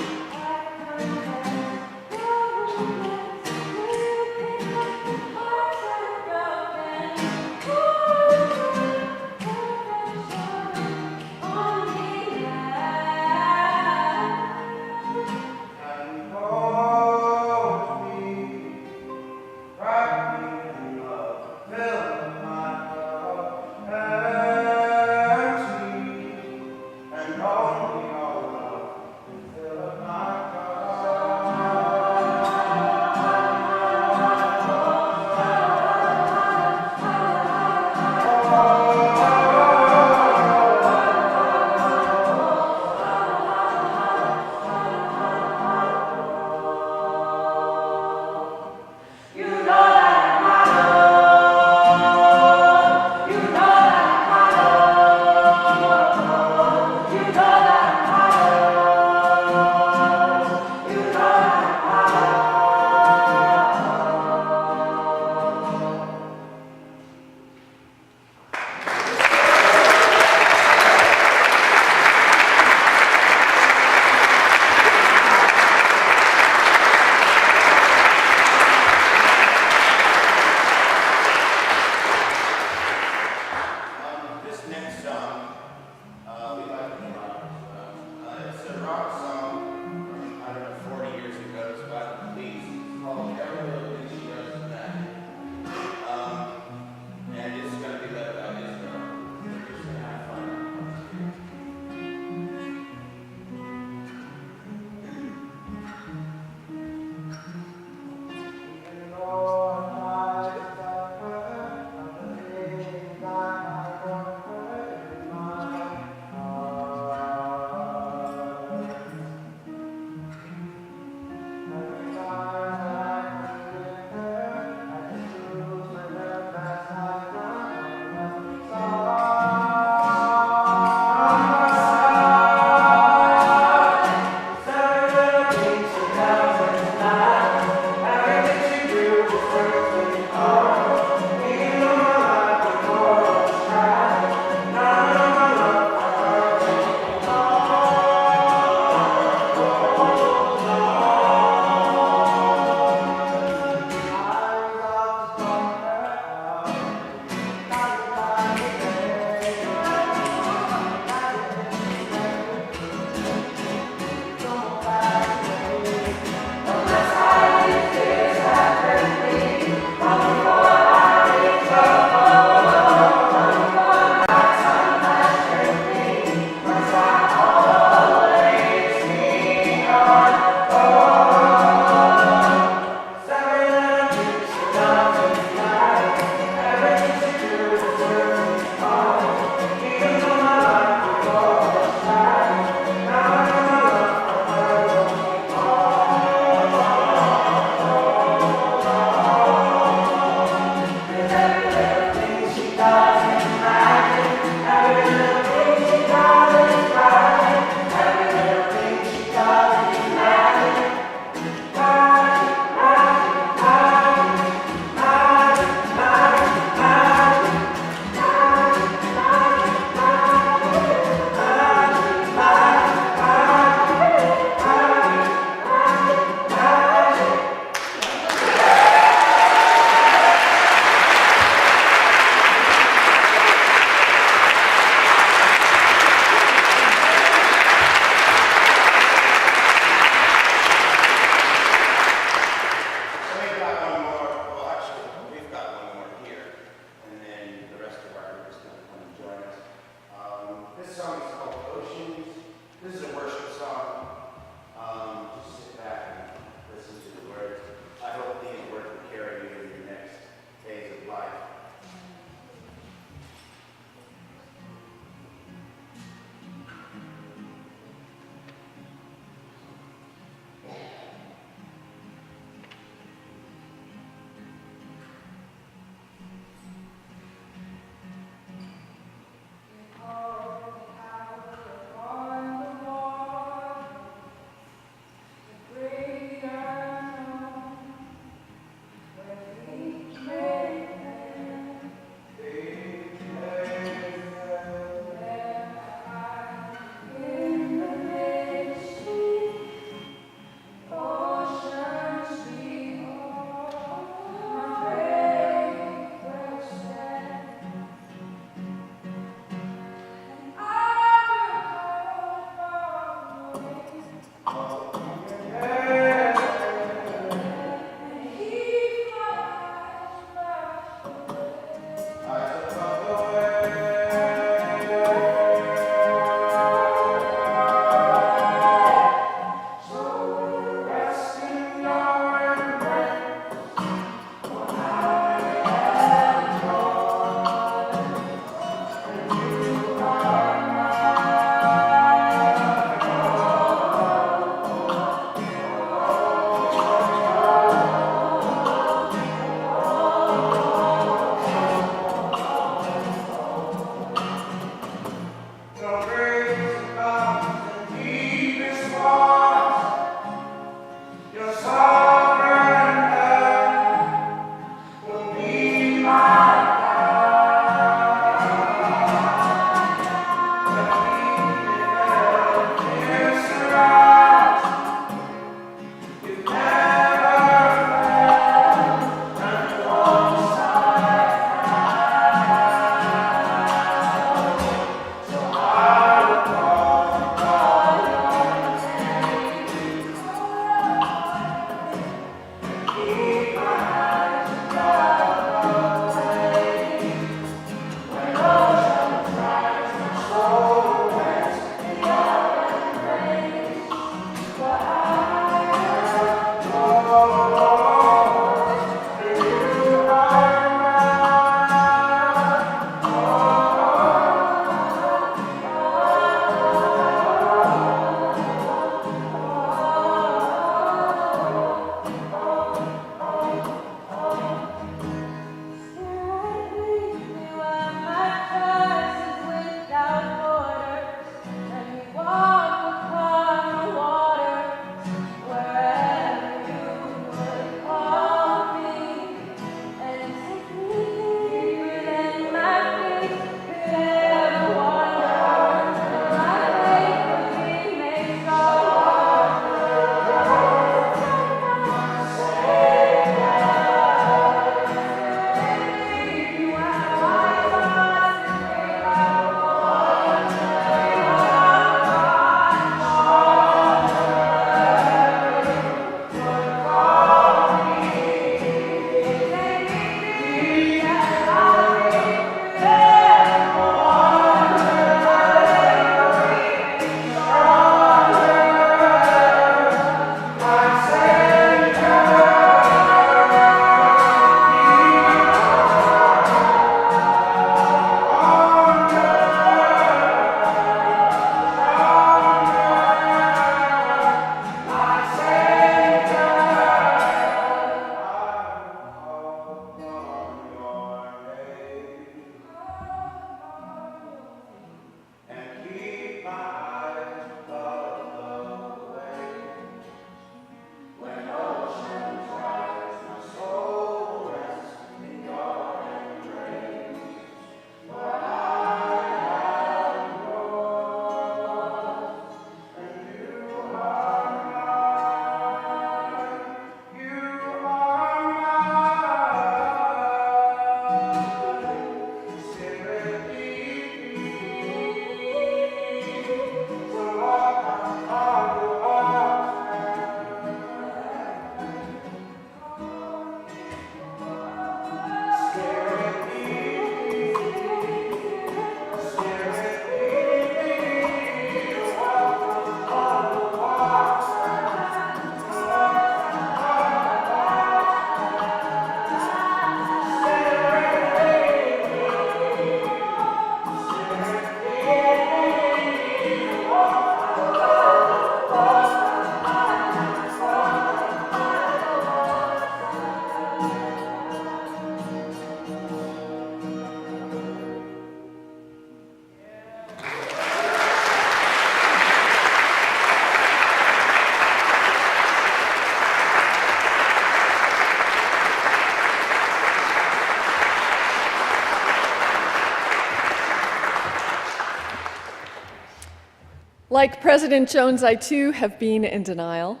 Like President Jones, I too have been in denial.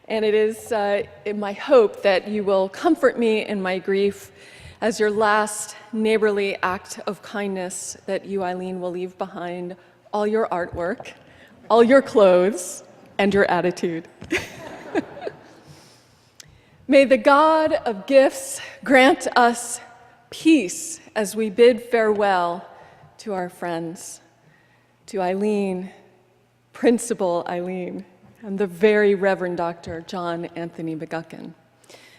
And it is my hope that you will comfort me in my grief as your last neighborly act of kindness that you, Eileen, will leave behind all your artwork, all your clothes, and your attitude. May the God of gifts grant us peace as we bid farewell to our friends, to Eileen, Principal Eileen, and the very Reverend Dr. John Anthony McGuckin.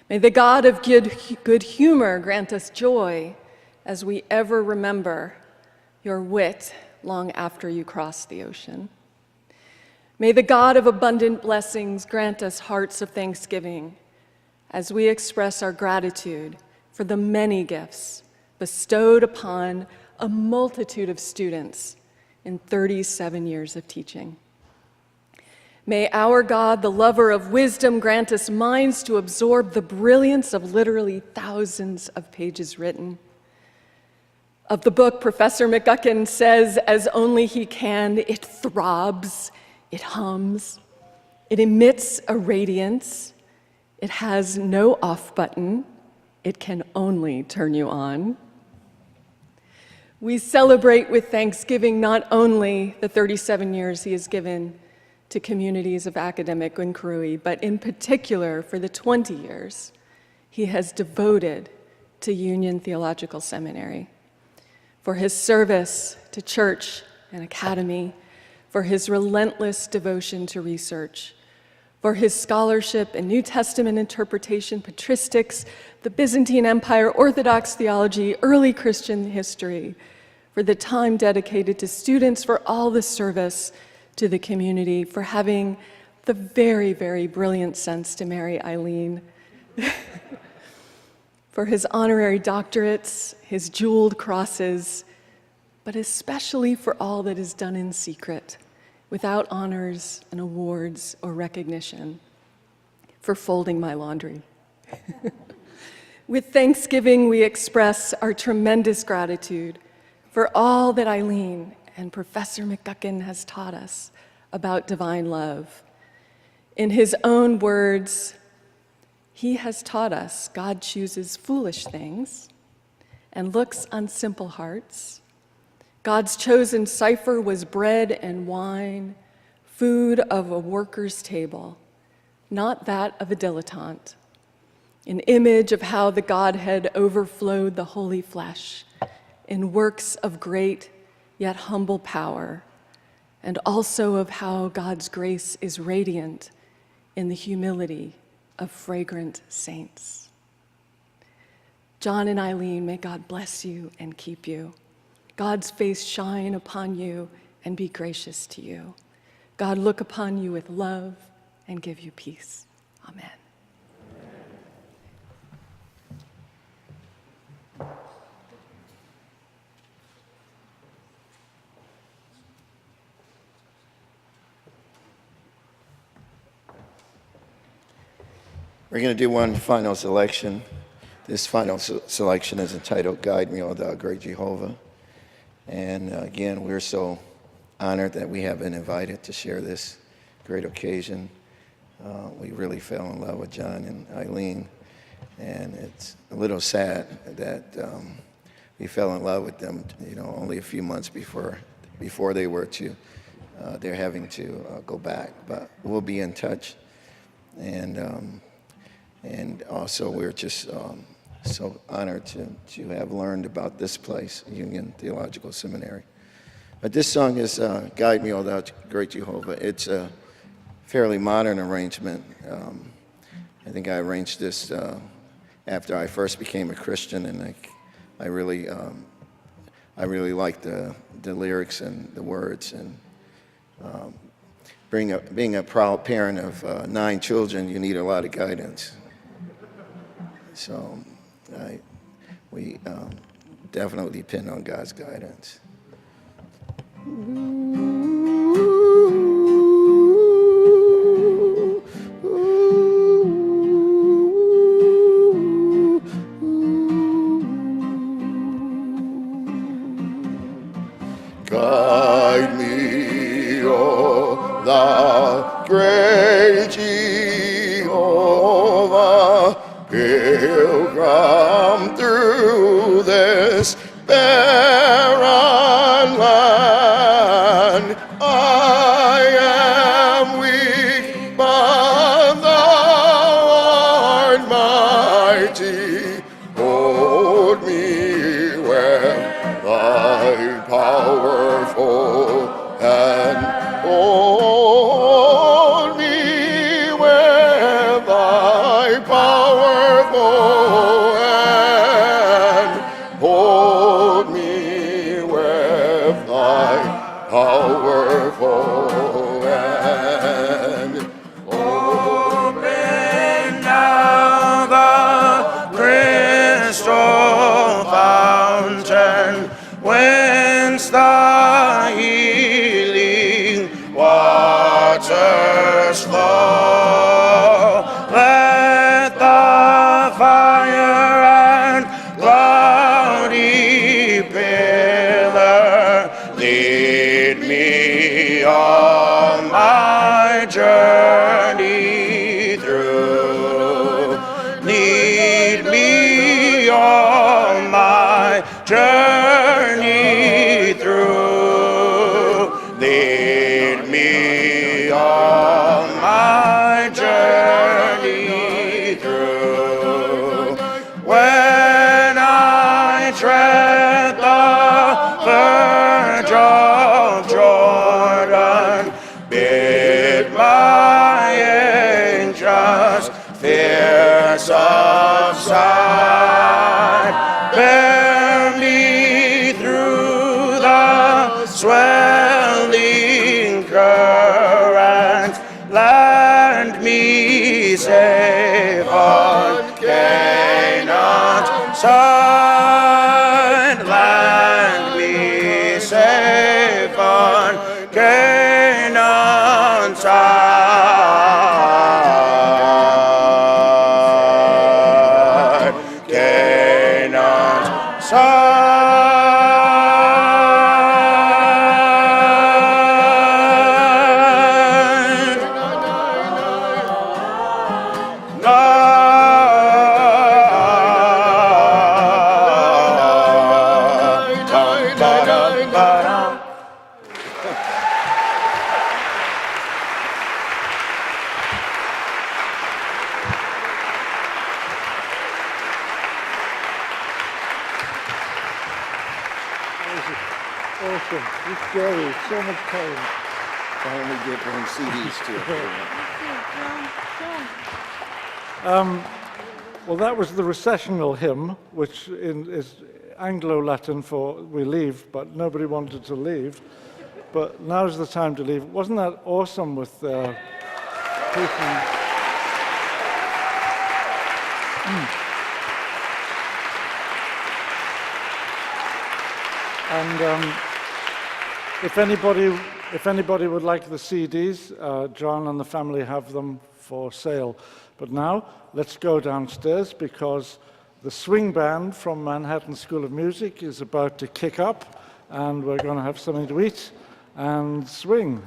May the God of good humor grant us joy as we ever remember your wit long after you cross the ocean. May the God of abundant blessings grant us hearts of thanksgiving as we express our gratitude for the many gifts bestowed upon a multitude of students in 37 years of teaching. May our God, the lover of wisdom, grant us minds to absorb the brilliance of literally thousands of pages written. Of the book, Professor McGuckin says, as only he can, it throbs, it hums, it emits a radiance, it has no off button, it can only turn you on. We celebrate with thanksgiving not only the 37 years he has given to communities of academic inquiry, but in particular for the 20 years he has devoted to Union Theological Seminary, for his service to church and academy, for his relentless devotion to research, for his scholarship in New Testament interpretation, patristics, the Byzantine Empire, Orthodox theology, early Christian history, for the time dedicated to students, for all the service to the community, for having the very, very brilliant sense to marry Eileen, for his honorary doctorates, his jeweled crosses, but especially for all that is done in secret, without honors and awards or recognition, for folding my laundry. With thanksgiving, we express our tremendous gratitude for all that Eileen and Professor McGuckin has taught us about divine love. In his own words, he has taught us God chooses foolish things and looks on simple hearts. God's chosen cipher was bread and wine, food of a worker's table, not that of a dilettante, an image of how the Godhead overflowed the holy flesh in works of great yet humble power, and also of how God's grace is radiant in the humility of fragrant saints. John and Eileen, may God bless you and keep you. God's face shine upon you and be gracious to you. God look upon you with love and give you peace. Amen. We're going to do one final selection. This final selection is entitled Guide Me, O Thou Great Jehovah. And again, we're so honored that we have been invited to share this great occasion. We really fell in love with John and Eileen, and it's a little sad that we fell in love with them, only a few months before they were to, they're having to go back. But we'll be in touch, and also we're just so honored to have learned about this place, Union Theological Seminary. But this song is Guide Me, O Thou Great Jehovah. It's a fairly modern arrangement. I think I arranged this after I first became a Christian, and I really liked the lyrics and the words. And being a proud parent of 9 children, you need a lot of guidance. So we definitely depend on God's guidance. Guide me, O thou great Jehovah, pilgrim through this barren land. I am weak, but thou art mighty. Hold me where thy powerful hand. Hold me where thy powerful hand. Hold me with thy powerful hand. Open now the crystal fountain, whence the healing water my journey through. Lead me all my journey through. When I tread the verge of Jordan, bid my angels fierce of sight bear me through the swelling current, land me safe on Canaan's side, land me safe on Canaan's side, Canaan's side. Awesome. This Jerry, so much talent. Finally get one CDs to Well, that was the recessional hymn, which is Anglo-Latin for we leave, but nobody wanted to leave. But now's the time to leave. Wasn't that awesome with people? And if anybody would like the CDs, John and the family have them for sale. But now, let's go downstairs because the swing band from Manhattan School of Music is about to kick up, and we're going to have something to eat and swing.